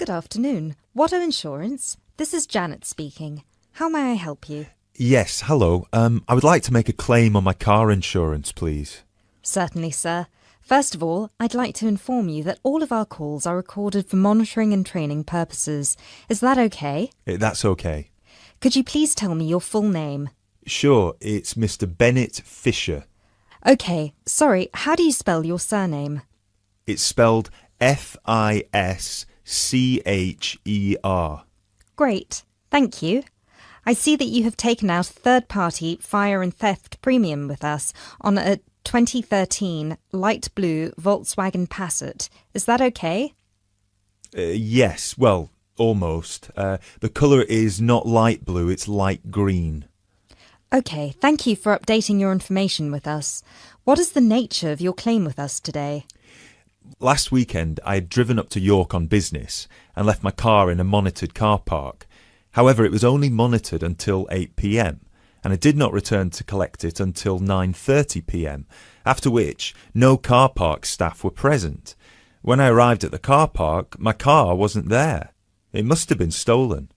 Good afternoon. Watto Insurance. This is Janet speaking. How may I help you? Yes, hello. I would like to make a claim on my car insurance, please. Certainly, sir. First of all, I'd like to inform you that all of our calls are recorded for monitoring and training purposes. Is that okay? That's okay. Could you please tell me your full name? Sure, it's Mr. Bennett Fisher. Okay, sorry, how do you spell your surname? It's spelled Fischer. Great, thank you. I see that you have taken out a third-party fire and theft premium with us on a 2013 light blue Volkswagen Passat. Is that okay? Yes, well, almost. The colour is not light blue, it's light green. Okay, thank you for updating your information with us. What is the nature of your claim with us today? Last weekend, I had driven up to York on business and left my car in a monitored car park. However, it was only monitored until 8 p.m, and I did not return to collect it until 9:30 p.m, after which no car park staff were present. When I arrived at the car park, my car wasn't there. It must have been stolen.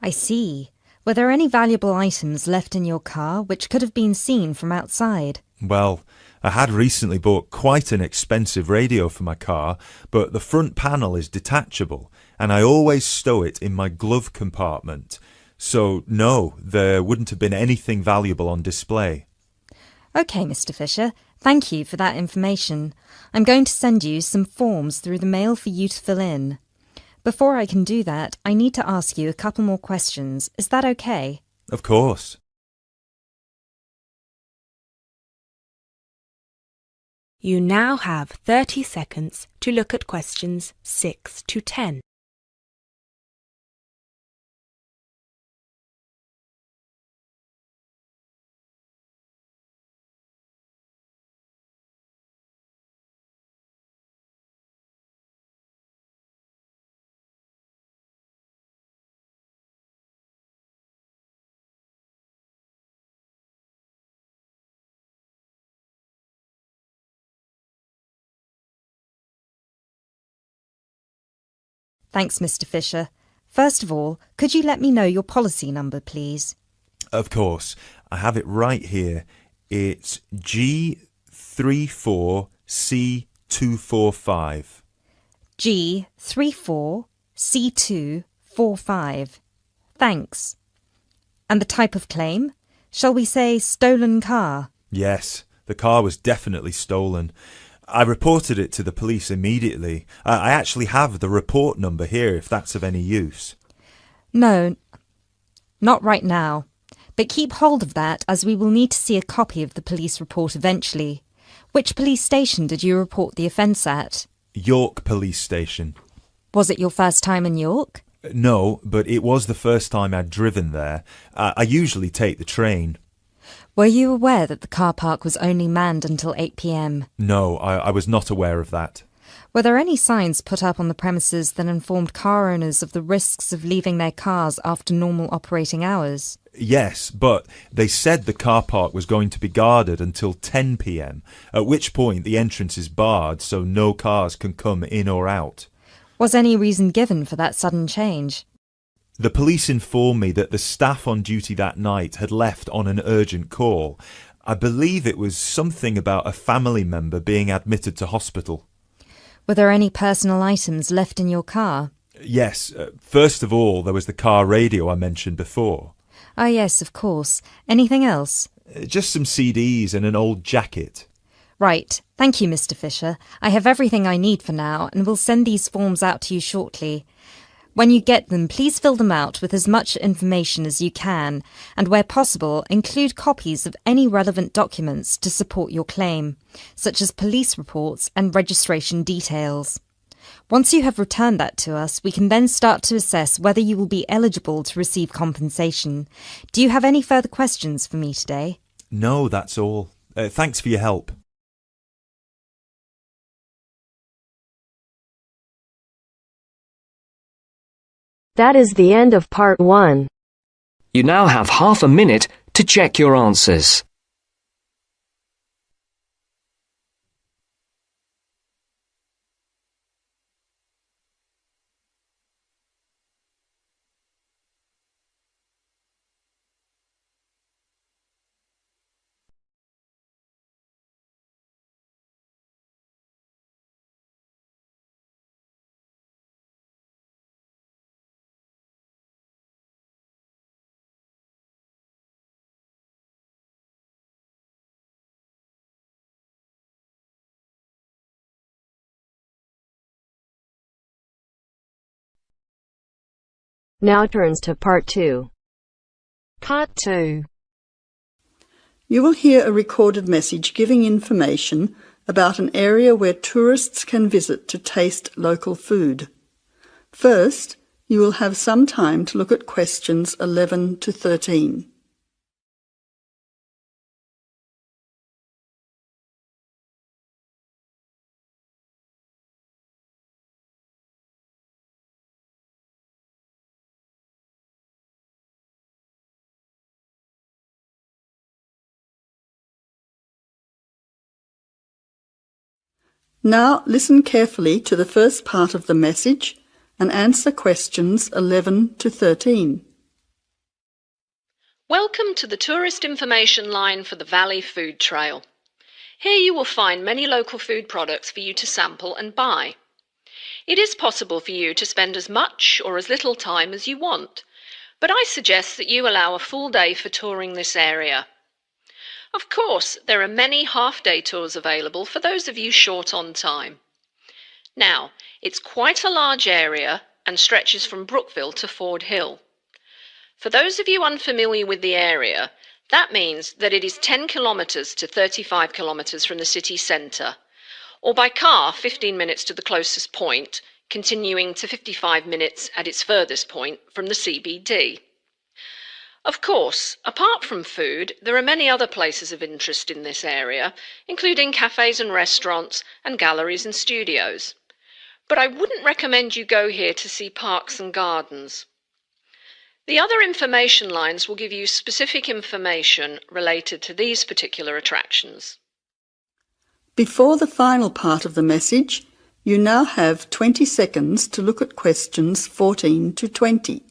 I see. Were there any valuable items left in your car which could have been seen from outside? Well, I had recently bought quite an expensive radio for my car, but the front panel is detachable, and I always stow it in my glove compartment. So, no, there wouldn't have been anything valuable on display. Okay, Mr. Fisher. Thank you for that information. I'm going to send you some forms through the mail for you to fill in. Before I can do that, I need to ask you a couple more questions. Is that okay? Of course. You now have 30 seconds to look at questions 6 to 10. Thanks, Mr. Fisher. First of all, could you let me know your policy number, please? Of course. I have it right here. It's G34C245. G34C245. Thanks. And the type of claim? Shall we say stolen car? Yes, the car was definitely stolen. I reported it to the police immediately. I actually have the report number here if that's of any use. No, not right now. But keep hold of that as we will need to see a copy of the police report eventually. Which police station did you report the offence at? York Police Station. Was it your first time in York? No, but it was the first time I'd driven there. I usually take the train. Were you aware that the car park was only manned until 8 p.m? No, I was not aware of that. Were there any signs put up on the premises that informed car owners of the risks of leaving their cars after normal operating hours? Yes, but they said the car park was going to be guarded until 10 p.m, at which point the entrance is barred so no cars can come in or out. Was any reason given for that sudden change? The police informed me that the staff on duty that night had left on an urgent call. I believe it was something about a family member being admitted to hospital. Were there any personal items left in your car? Yes, first of all there was the car radio I mentioned before. Ah, yes, of course. Anything else? Just some CDs and an old jacket. Right. Thank you, Mr. Fisher. I have everything I need for now and will send these forms out to you shortly. When you get them, please fill them out with as much information as you can, and where possible, include copies of any relevant documents to support your claim, such as police reports and registration details. Once you have returned that to us, we can then start to assess whether you will be eligible to receive compensation. Do you have any further questions for me today? No, that's all. Thanks for your help. That is the end of part 1. You now have half a minute to check your answers. Now turns to Part 2. Part 2. You will hear a recorded message giving information about an area where tourists can visit to taste local food. First, you will have some time to look at questions 11 to 13. Now listen carefully to the first part of the message and answer questions 11 to 13. Welcome to the tourist information line for the Valley Food Trail. Here you will find many local food products for you to sample and buy. It is possible for you to spend as much or as little time as you want, but I suggest that you allow a full day for touring this area. Of course, there are many half-day tours available for those of you short on time. Now, it's quite a large area and stretches from Brookville to Ford Hill. For those of you unfamiliar with the area, that means that it is 10 kilometres to 35 kilometres from the city centre, or by car 15 minutes to the closest point, continuing to 55 minutes at its furthest point from the CBD. Of course, apart from food, there are many other places of interest in this area, including cafes and restaurants and galleries and studios. But I wouldn't recommend you go here to see parks and gardens. The other information lines will give you specific information related to these particular attractions. Before the final part of the message, you now have 20 seconds to look at questions 14 to 20.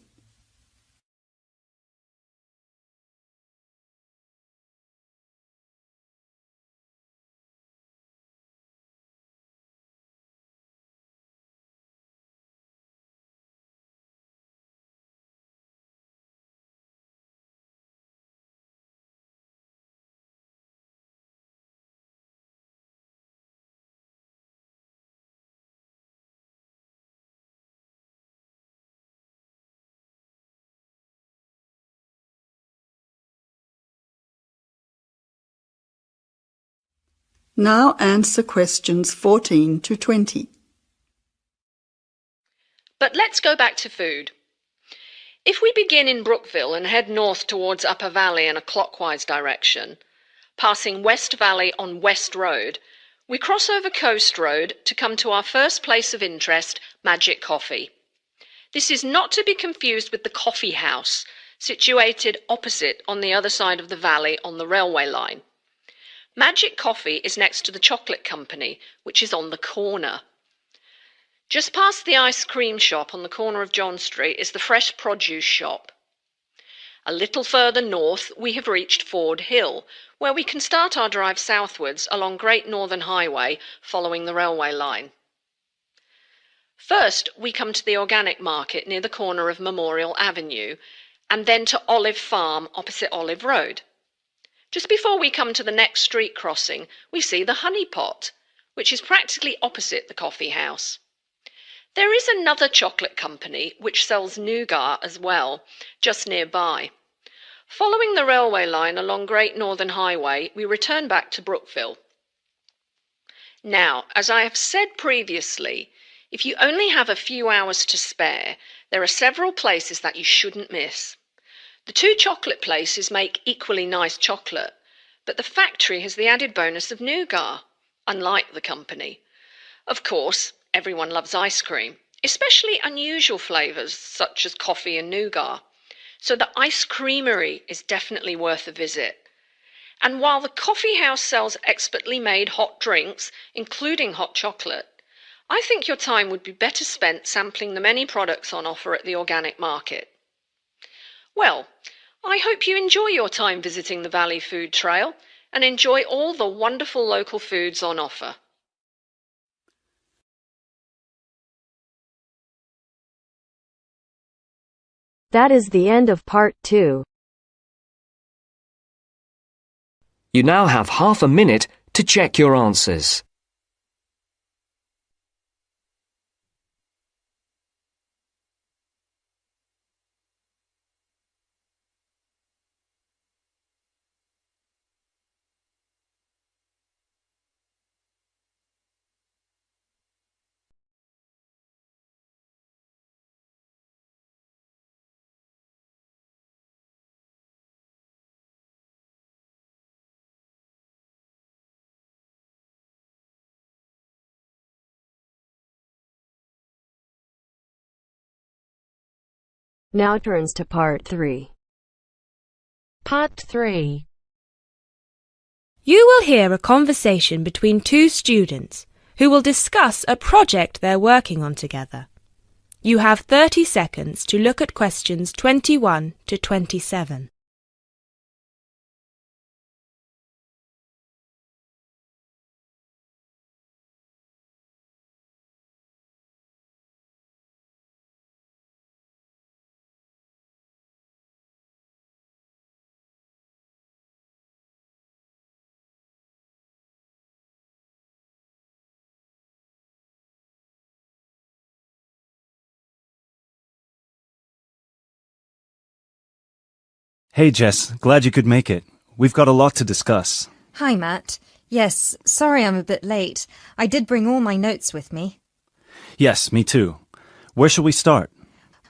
Now answer questions 14 to 20. But let's go back to food. If we begin in Brookville and head north towards Upper Valley in a clockwise direction, passing West Valley on West Road, we cross over Coast Road to come to our first place of interest, Magic Coffee. This is not to be confused with the Coffee House, situated opposite on the other side of the valley on the railway line. Magic Coffee is next to the Chocolate Company, which is on the corner. Just past the ice cream shop on the corner of John Street is the Fresh Produce shop. A little further north, we have reached Ford Hill, where we can start our drive southwards along Great Northern Highway following the railway line. First, we come to the organic market near the corner of Memorial Avenue, and then to Olive Farm opposite Olive Road. Just before we come to the next street crossing, we see the Honey Pot, which is practically opposite the coffee house. There is another chocolate company which sells nougat as well, just nearby. Following the railway line along Great Northern Highway, we return back to Brookville. Now, as I have said previously, if you only have a few hours to spare, there are several places that you shouldn't miss. The two chocolate places make equally nice chocolate, but the factory has the added bonus of nougat, unlike the company. Of course, everyone loves ice cream, especially unusual flavours such as coffee and nougat, so the ice creamery is definitely worth a visit. And while the coffee house sells expertly made hot drinks, including hot chocolate, I think your time would be better spent sampling the many products on offer at the organic market. Well, I hope you enjoy your time visiting the Valley Food Trail and enjoy all the wonderful local foods on offer. That is the end of Part 2. You now have half a minute to check your answers. Now turns to part 3. Part 3. You will hear a conversation between two students who will discuss a project they're working on together. You have 30 seconds to look at questions 21 to 27. Hey Jess, glad you could make it. We've got a lot to discuss. Hi, Matt. Yes, sorry I'm a bit late. I did bring all my notes with me. Yes, me too. Where shall we start?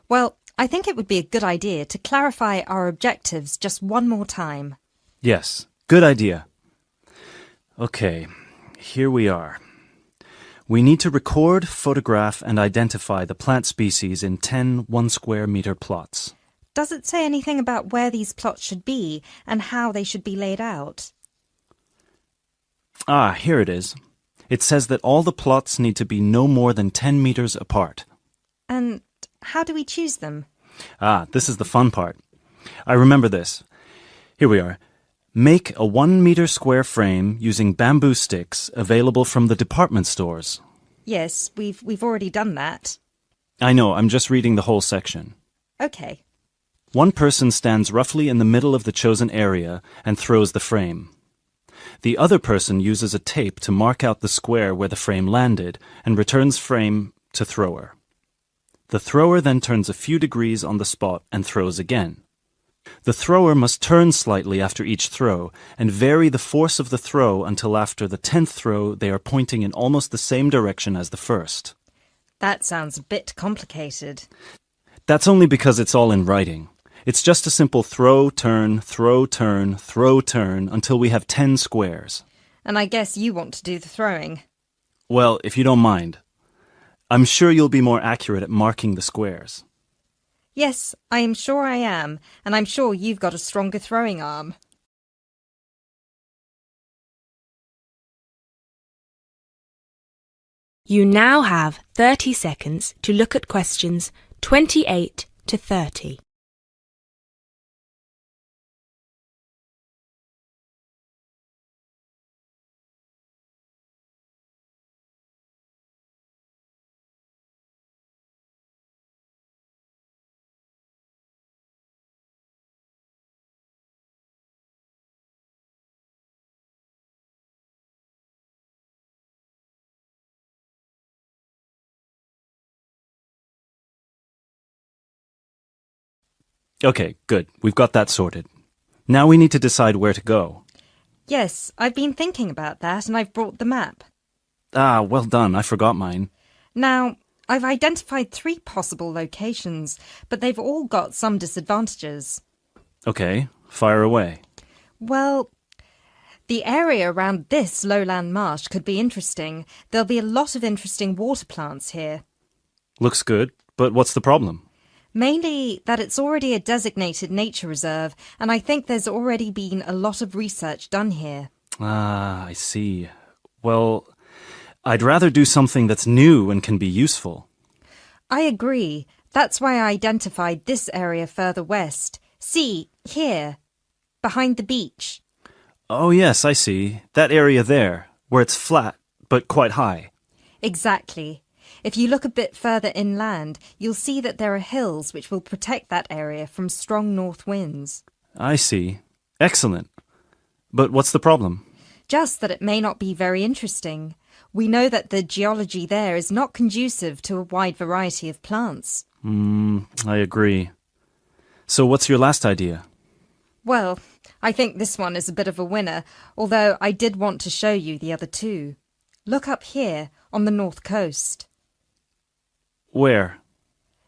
Well, I think it would be a good idea to clarify our objectives just one more time. Yes, good idea. Okay, here we are. We need to record, photograph, and identify the plant species in 10 1-square-meter plots. Does it say anything about where these plots should be and how they should be laid out? Ah, here it is. It says that all the plots need to be no more than 10 meters apart. And how do we choose them? Ah, this is the fun part. I remember this. Here we are. Make a 1-meter square frame using bamboo sticks available from the department stores. Yes, we've already done that. I know, I'm just reading the whole section. Okay. One person stands roughly in the middle of the chosen area and throws the frame. The other person uses a tape to mark out the square where the frame landed and returns frame to thrower. The thrower then turns a few degrees on the spot and throws again. The thrower must turn slightly after each throw and vary the force of the throw until after the 10th throw they are pointing in almost the same direction as the first. That sounds a bit complicated. That's only because it's all in writing. It's just a simple throw, turn, throw, turn, throw, turn until we have 10 squares. And I guess you want to do the throwing. Well, if you don't mind. I'm sure you'll be more accurate at marking the squares. Yes, I am sure I am, and I'm sure you've got a stronger throwing arm. You now have 30 seconds to look at questions 28 to 30. Okay, good. We've got that sorted. Now we need to decide where to go. Yes, I've been thinking about that and I've brought the map. Ah, well done. I forgot mine. Now, I've identified 3 possible locations, but they've all got some disadvantages. Okay, fire away. Well, the area around this lowland marsh could be interesting. There'll be a lot of interesting water plants here. Looks good, but what's the problem? Mainly that it's already a designated nature reserve, and I think there's already been a lot of research done here. Ah, I see. Well, I'd rather do something that's new and can be useful. I agree. That's why I identified this area further west. See, here, behind the beach. Oh yes, I see. That area there, where it's flat, but quite high. Exactly. If you look a bit further inland, you'll see that there are hills which will protect that area from strong north winds. I see. Excellent. But what's the problem? Just that it may not be very interesting. We know that the geology there is not conducive to a wide variety of plants. I agree. So what's your last idea? Well, I think this one is a bit of a winner, although I did want to show you the other 2. Look up here, on the north coast. Where?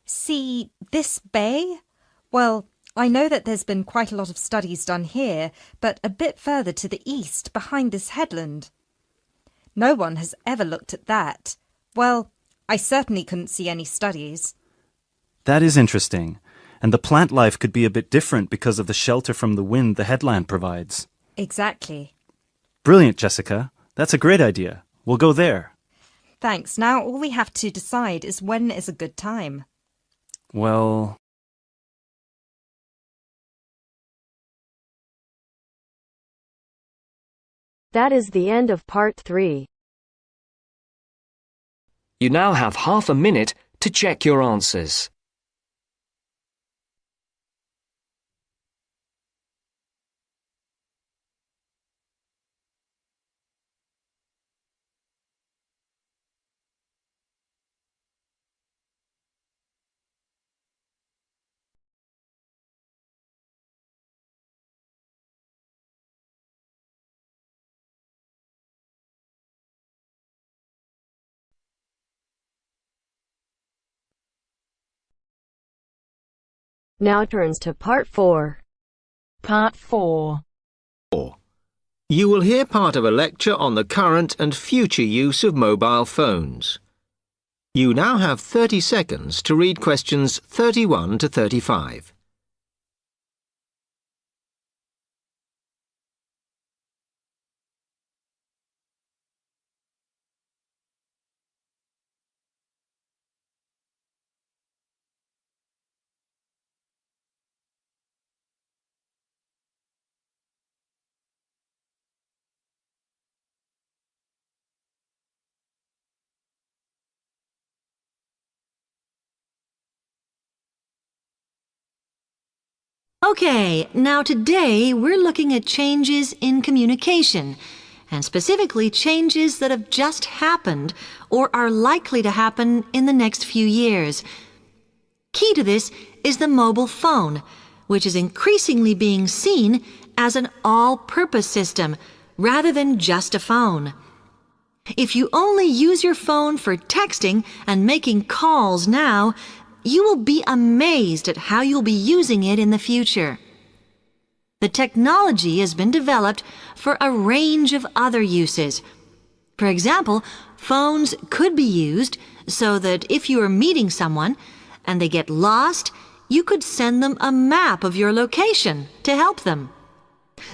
See this bay? Well, I know that there's been quite a lot of studies done here, but a bit further to the east, behind this headland. No one has ever looked at that. Well, I certainly couldn't see any studies. That is interesting. and the plant life could be a bit different because of the shelter from the wind the headland provides. Exactly. Brilliant, Jessica. That's a great idea. We'll go there. Thanks. Now all we have to decide is when is a good time. Well... That is the end of part 3. You now have half a minute to check your answers. Now turns to part 4. Part 4. You will hear part of a lecture on the current and future use of mobile phones. You now have 30 seconds to read questions 31 to 35. Okay, now today we're looking at changes in communication, and specifically changes that have just happened or are likely to happen in the next few years. Key to this is the mobile phone, which is increasingly being seen as an all-purpose system rather than just a phone. If you only use your phone for texting and making calls now, you will be amazed at how you'll be using it in the future. The technology has been developed for a range of other uses. For example, phones could be used so that if you are meeting someone and they get lost, you could send them a map of your location to help them.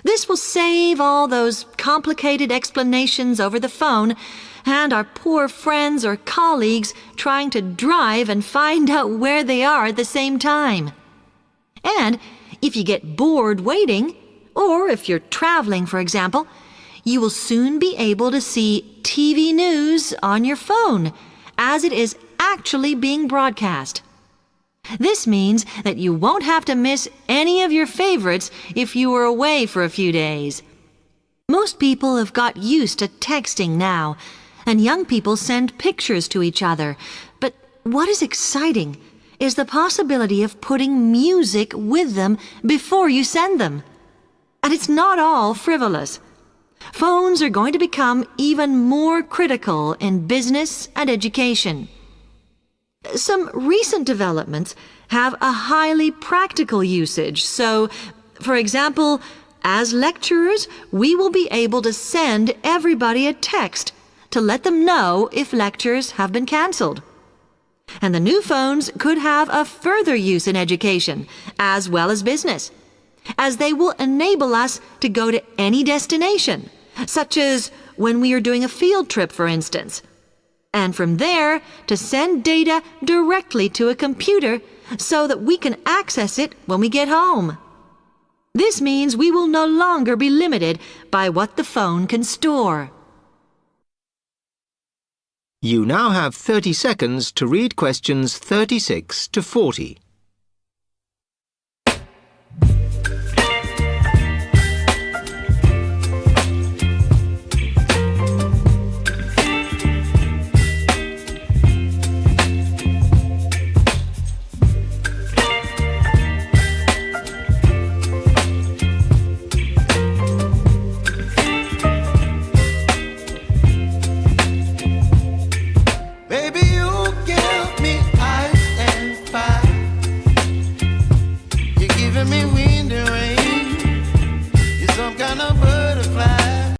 This will save all those complicated explanations over the phone and our poor friends or colleagues trying to drive and find out where they are at the same time. And if you get bored waiting, or if you're traveling, for example, you will soon be able to see TV news on your phone as it is actually being broadcast. This means that you won't have to miss any of your favorites if you were away for a few days. Most people have got used to texting now, and young people send pictures to each other. But what is exciting is the possibility of putting music with them before you send them. And it's not all frivolous. Phones are going to become even more critical in business and education. Some recent developments have a highly practical usage. So, for example, as lecturers, we will be able to send everybody a text to let them know if lectures have been cancelled. And the new phones could have a further use in education, as well as business, as they will enable us to go to any destination, such as when we are doing a field trip, for instance, and from there to send data directly to a computer so that we can access it when we get home. This means we will no longer be limited by what the phone can store. You now have 30 seconds to read questions 36 to 40. Me